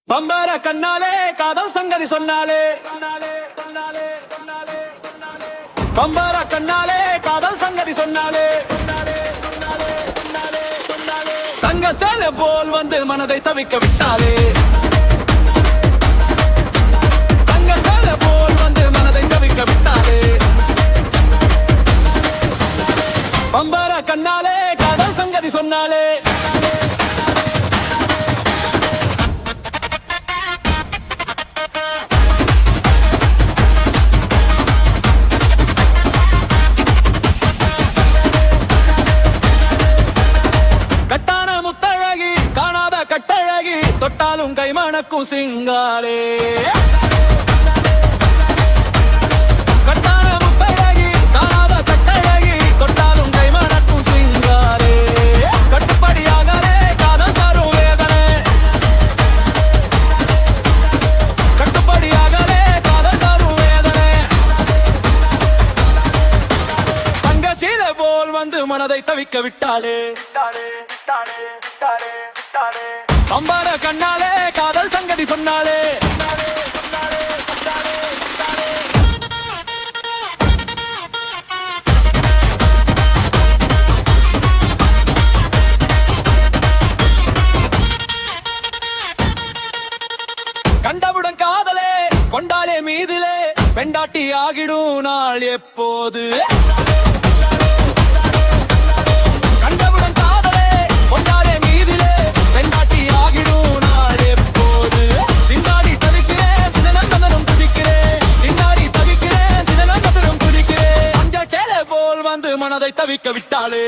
பம்பர கண்ணாலே காதல் சங்கதி சொன்னாலே பம்பர கண்ணாலே காதல் சங்கதி சொன்னாலே தங்க சேலை போல் வந்து மனதை தவிக்க விட்டாலே தங்க சேலை போல் வந்து மனதை தவிக்க விட்டாலே பம்பர கண்ணாலே காதல் சங்கதி சொன்னாலே கட்டான முத்தழகி காணாத கட்டழகி தொட்டாலும் கைமணக்கும் சிங்காரே கட்டான முத்தழகி காணாத கட்டழகி தொட்டாலும் கைமணக்கும் சிங்காரே கட்டுப்படியாகலே காதல் தரும் வேதனை கட்டுப்படியாகலே காதல் தரும் வேதனை தங்க சீலை போல் வந்து மனதை தவிக்க விட்டாளே பம்பர கண்ணாலே காதல் சங்கதி சொன்னாலே கண்டவுடன் காதலே கொண்டாலே மீதிலே பெண்டாட்டி ஆகிடும் நாள் எப்போது மனதை தவிக்க விட்டாலே